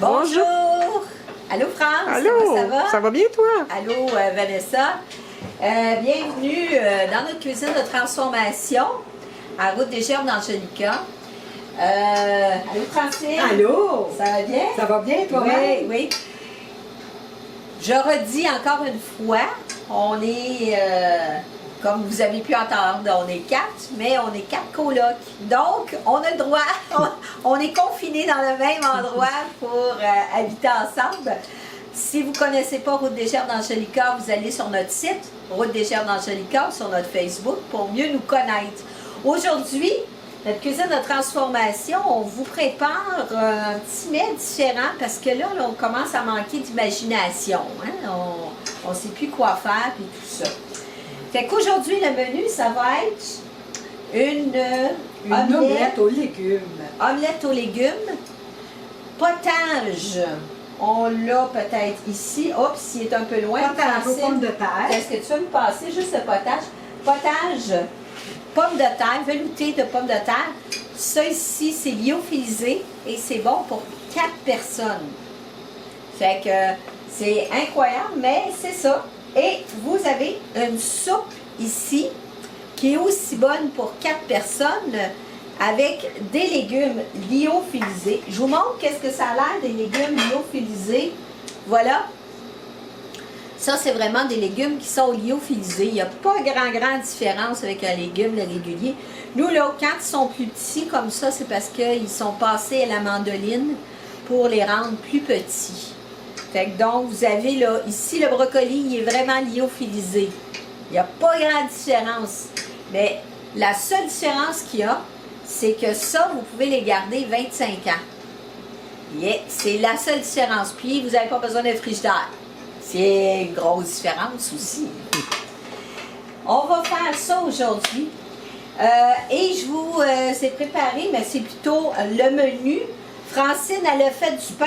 Bonjour! Allô France, Allô, comment ça va? Ça va bien toi? Allô Vanessa, bienvenue dans notre cuisine de transformation à Route des Gerbes d'Angelica. Allô Francine? Allô? Ça va bien? Ça va bien toi-même? Oui, oui. Je redis encore une fois, on est, comme vous avez pu entendre, on est 4, mais on est 4 colocs. Donc, on a le droit, on est confinés dans le même endroit pour habiter ensemble. Si vous ne connaissez pas Route des Gerbes d'Angelica, vous allez sur notre site, Route des Gerbes d'Angelica, sur notre Facebook, pour mieux nous connaître. Aujourd'hui, notre cuisine de transformation, on vous prépare un petit mets différent parce que là, on commence à manquer d'imagination. Hein? On ne sait plus quoi faire et tout ça. Fait qu'aujourd'hui, le menu, ça va être une omelette aux légumes. Omelette aux légumes. Potage. On l'a peut-être ici. Oups, il est un peu loin. Potage aux pommes de terre. Est-ce que tu vas me passer juste le potage? Potage, pommes de terre, velouté de pommes de terre. Ça ici, c'est lyophilisé et c'est bon pour 4 personnes. Fait que c'est incroyable, mais c'est ça. Et vous avez une soupe ici qui est aussi bonne pour 4 personnes avec des légumes lyophilisés. Je vous montre qu'est-ce que ça a l'air des légumes lyophilisés. Voilà. Ça, c'est vraiment des légumes qui sont lyophilisés. Il n'y a pas grande différence avec un légume régulier. Nous, là, quand ils sont plus petits comme ça, c'est parce qu'ils sont passés à la mandoline pour les rendre plus petits. Fait que donc, vous avez là, ici, le brocoli, il est vraiment lyophilisé. Il n'y a pas grande différence. Mais la seule différence qu'il y a, c'est que ça, vous pouvez les garder 25 ans. Yeah, c'est la seule différence. Puis, vous n'avez pas besoin de frigidaire. C'est une grosse différence aussi. On va faire ça aujourd'hui. Et je vous ai préparé, mais c'est plutôt le menu. Francine, elle a fait du pain.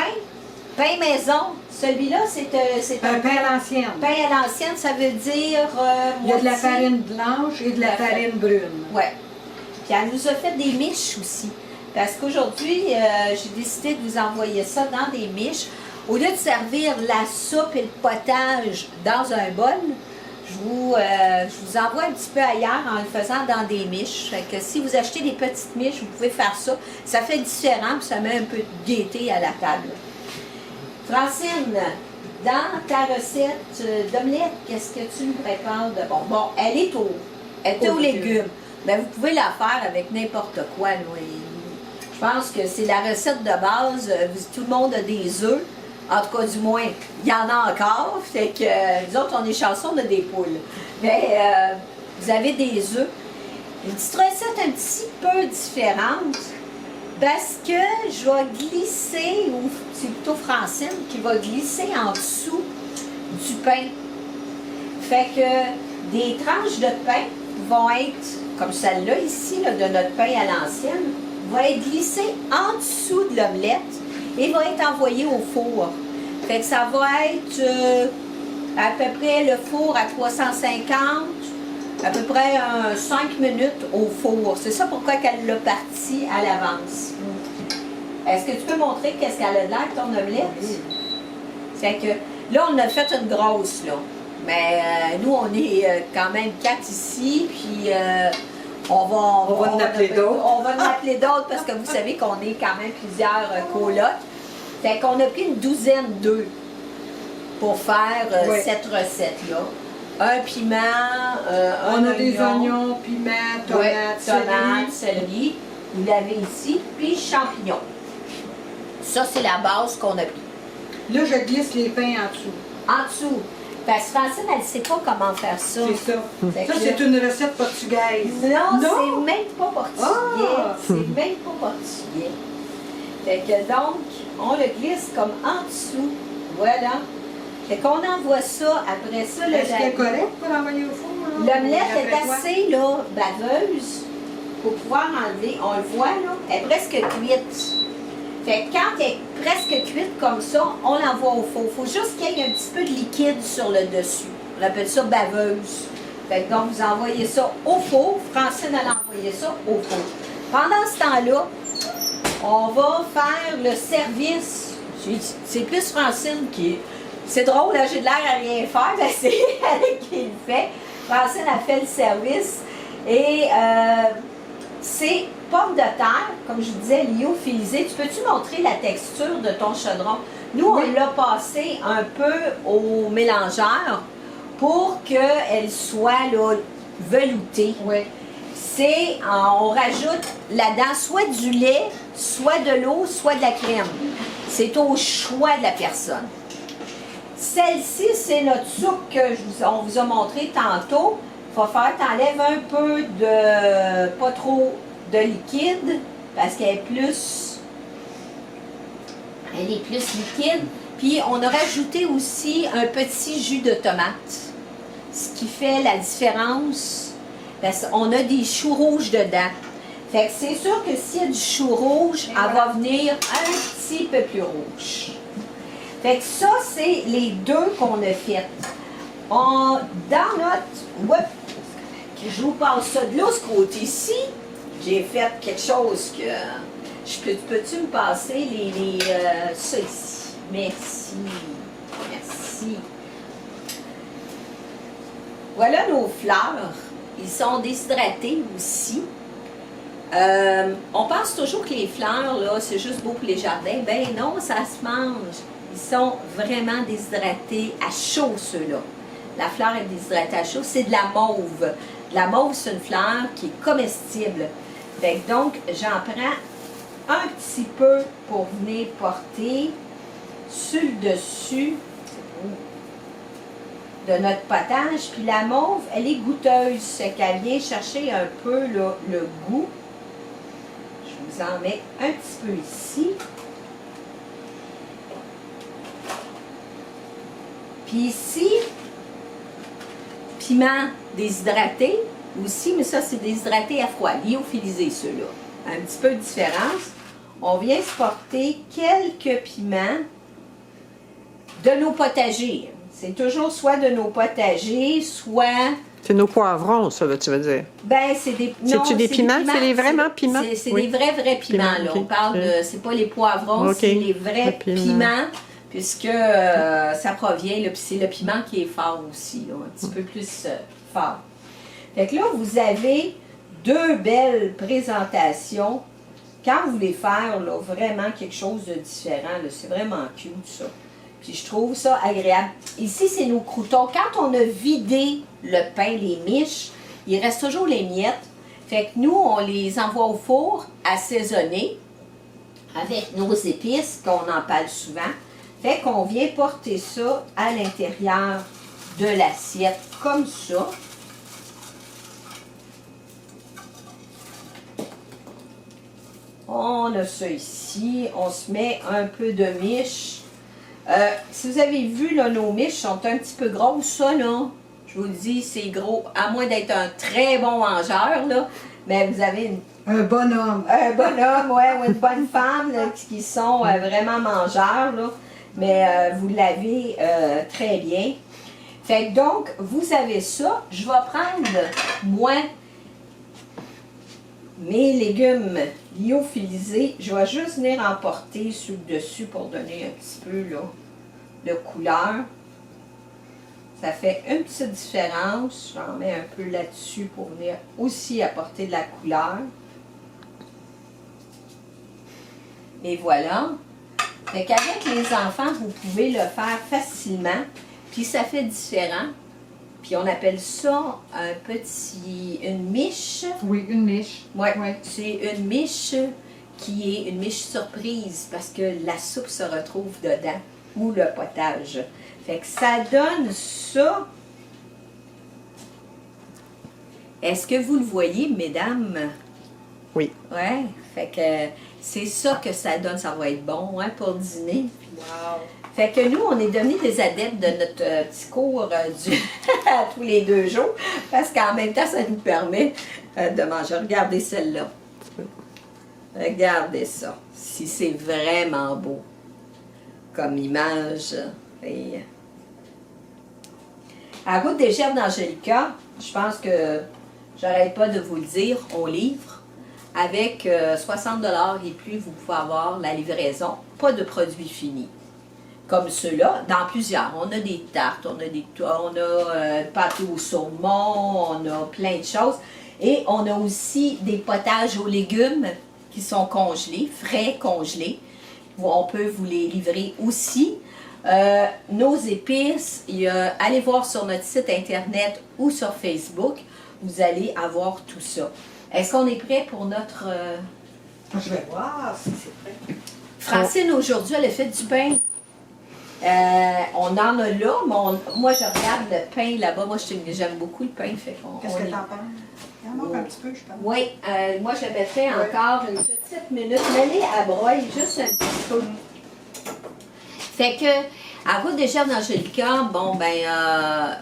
Pain maison. Celui-là, c'est un pain à l'ancienne. Pain à l'ancienne, ça veut dire... il y a de la farine blanche et de la farine brune. Oui. Puis elle nous a fait des miches aussi. Parce qu'aujourd'hui, j'ai décidé de vous envoyer ça dans des miches. Au lieu de servir la soupe et le potage dans un bol, je vous envoie un petit peu ailleurs en le faisant dans des miches. Fait que si vous achetez des petites miches, vous pouvez faire ça. Ça fait différent, puis ça met un peu de gaieté à la table. Francine, dans ta recette d'omelette, qu'est-ce que tu nous prépares de bon? Bon, elle est aux légumes. Bien, vous pouvez la faire avec n'importe quoi. Là. Je pense que c'est la recette de base. Tout le monde a des œufs. En tout cas, du moins, il y en a encore. Fait que nous autres, on est chanceux, on a des poules. Mais vous avez des œufs. Une petite recette un petit peu différente. Parce que je vais glisser, ou c'est plutôt Francine qui va glisser en dessous du pain. Fait que des tranches de pain vont être, comme celle-là ici, là, de notre pain à l'ancienne, vont être glissées en dessous de l'omelette et vont être envoyées au four. Fait que ça va être à peu près le four à 350, à peu près 5 minutes au four. C'est ça pourquoi qu'elle l'a parti à l'avance. Est-ce que tu peux montrer qu'est-ce qu'elle a de l'air, ton omelette? Fait que là, on a fait une grosse, là. Mais nous, on est quand même 4 ici, puis on va en appeler d'autres. On va en appeler d'autres parce que vous savez qu'on est quand même plusieurs colocs. Fait qu'on a pris une douzaine d'œufs pour faire cette recette-là. Un piment, un oignon. Des oignons, piments, tomates, céleri. Vous l'avez ici, puis champignons. Ça, c'est la base qu'on a pris. Là, je glisse les pains en dessous. En dessous. Parce que Francine, elle ne sait pas comment faire ça. C'est ça. Ça, c'est une recette portugaise. Non, c'est même pas portugais. C'est même pas portugais. Fait que donc, on le glisse comme en dessous. Voilà. Fait qu'on envoie ça, après ça, Est-ce qu'elle est correcte pour l'envoyer au four? L'omelette est assez là, baveuse pour pouvoir enlever. On le voit là, elle est presque cuite. Fait que quand elle est presque cuite comme ça, on l'envoie au four. Il faut juste qu'il y ait un petit peu de liquide sur le dessus. On appelle ça baveuse. Fait que donc, vous envoyez ça au four. Francine, elle a envoyé ça au four. Pendant ce temps-là, on va faire le service C'est plus Francine qui... C'est drôle, là, j'ai de l'air à rien faire, mais c'est elle qui le fait. Francine a fait le service. Et c'est pomme de terre, comme je disais, lyophilisée. Tu peux-tu montrer la texture de ton chaudron? Nous, on l'a passé un peu au mélangeur pour qu'elle soit là, veloutée. Oui. On rajoute là-dedans soit du lait, soit de l'eau, soit de la crème. C'est au choix de la personne. Celle-ci, c'est notre soupe on vous a montré tantôt. Il va faire, t'enlèves un peu de, pas trop de liquide, parce qu'elle est plus liquide. Puis on a rajouté aussi un petit jus de tomate, ce qui fait la différence, parce qu'on a des choux rouges dedans. Fait que c'est sûr que s'il y a du chou rouge, elle va venir un petit peu plus rouge. Fait que ça, c'est les deux qu'on a faites. Dans notre... je vous passe ça de l'autre côté-ci. J'ai fait quelque chose que... Peux-tu me passer ça ici? Merci. Merci. Voilà nos fleurs. Ils sont déshydratés aussi. On pense toujours que les fleurs, là, c'est juste beau pour les jardins. Ben non, ça se mange. Ils sont vraiment déshydratés à chaud, ceux-là. La fleur est déshydratée à chaud. C'est de la mauve. La mauve, c'est une fleur qui est comestible. Fait que donc, j'en prends un petit peu pour venir porter sur le dessus de notre potage. Puis la mauve, elle est goûteuse. C'est qu'elle vient chercher un peu là, le goût. Je vous en mets un petit peu ici. Puis ici, piment déshydraté aussi, mais ça c'est déshydraté à froid, lyophilisé ceux-là. Un petit peu de différence. On vient se porter quelques piments de nos potagers. C'est toujours soit de nos potagers, soit... C'est nos poivrons, ça, tu veux dire? Ben, c'est des... C'est-tu des piments? C'est les vraiment piments? C'est oui. des vrais piments, là. Okay. On parle de... C'est pas les poivrons, okay. C'est les vrais piments, puisque ça provient, là, puis c'est le piment qui est fort aussi, là, un petit peu plus fort. Fait que là, vous avez deux belles présentations. Quand vous voulez faire, là, vraiment quelque chose de différent, c'est vraiment cute, ça. Puis je trouve ça agréable. Ici, c'est nos croûtons. Quand on a vidé le pain, les miches, il reste toujours les miettes. Fait que nous, on les envoie au four assaisonnés avec nos épices, qu'on en parle souvent. Fait qu'on vient porter ça à l'intérieur de l'assiette, comme ça. On a ça ici. On se met un peu de miche. Si vous avez vu, là, nos miches sont un petit peu grosses, ça, là. Je vous le dis, c'est gros. À moins d'être un très bon mangeur, là. Mais vous avez un bonhomme. Un bonhomme, ouais, ou une bonne femme, là, qui sont vraiment mangeurs, là. Mais vous l'avez très bien. Fait que donc, vous avez ça. Je vais prendre, moi, mes légumes lyophilisés. Je vais juste venir emporter sur le dessus pour donner un petit peu là, de couleur. Ça fait une petite différence. J'en mets un peu là-dessus pour venir aussi apporter de la couleur. Et voilà. Fait qu'avec les enfants, vous pouvez le faire facilement. Puis ça fait différent. Puis on appelle ça une miche. Oui, une miche. Oui, Ouais. C'est une miche qui est une miche surprise parce que la soupe se retrouve dedans ou le potage. Fait que ça donne ça. Est-ce que vous le voyez, mesdames? Oui. Ouais, fait que c'est ça que ça donne. Ça va être bon hein, pour dîner. Wow. Fait que nous, on est devenus des adeptes de notre petit cours à tous les 2 jours, parce qu'en même temps, ça nous permet de manger. Regardez celle-là. Regardez ça. Si c'est vraiment beau comme image. Et... À goût des gerbes d'Angelica, je pense que j'arrête pas de vous le dire, on livre avec 60 $ et plus, vous pouvez avoir la livraison, pas de produits finis. Comme ceux-là, dans plusieurs. On a des tartes, on a pâté au saumon, on a plein de choses. Et on a aussi des potages aux légumes qui sont congelés, frais congelés. On peut vous les livrer aussi. Nos épices, allez voir sur notre site internet ou sur Facebook, vous allez avoir tout ça. Est-ce qu'on est prêt pour notre... Je vais voir si c'est prêt. Francine, aujourd'hui, elle a fait du pain. On en a là, mais moi, je regarde le pain là-bas. Moi, j'aime beaucoup le pain. Qu'est-ce que t'en penses? Il en manque un petit peu, je pense. Oui, moi, je le mettrais encore une petite minute. Mets-les à broyer juste un petit peu. Fait que, à vous déjà dans Jolicoeur, bon,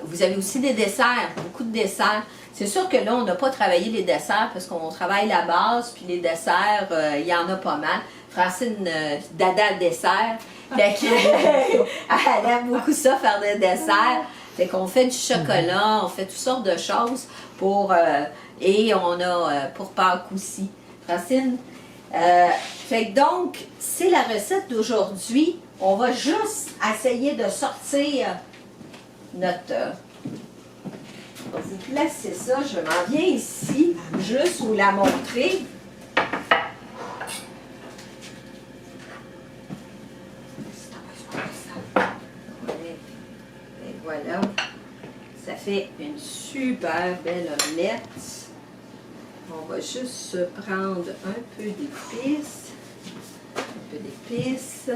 vous avez aussi des desserts, beaucoup de desserts. C'est sûr que là, on n'a pas travaillé les desserts parce qu'on travaille la base, puis les desserts, il y en a pas mal. Francine, dada dessert. Fait que, elle aime beaucoup ça, faire des desserts. Fait qu'on fait du chocolat, on fait toutes sortes de choses pour... et on a pour Pâques aussi. Francine, fait que donc, c'est la recette d'aujourd'hui. On va juste essayer de sortir notre... on va vous placer ça. Je m'en viens ici, juste vous la montrer. Et voilà. Ça fait une super belle omelette. On va juste prendre un peu d'épices. Un peu d'épices.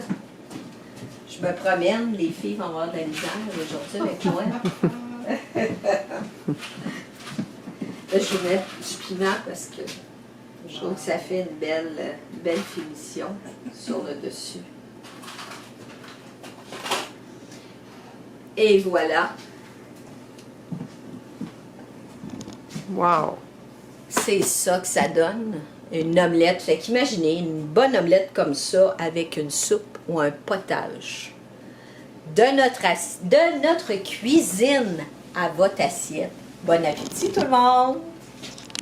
Je me promène, les filles vont avoir de la misère aujourd'hui avec moi. Là, je vais mettre du piment parce que je trouve que ça fait une belle finition sur le dessus. Et voilà. Wow! C'est ça que ça donne, une omelette. Fait qu'imaginez une bonne omelette comme ça avec une soupe ou un potage. De notre cuisine à votre assiette. Bon appétit tout le monde!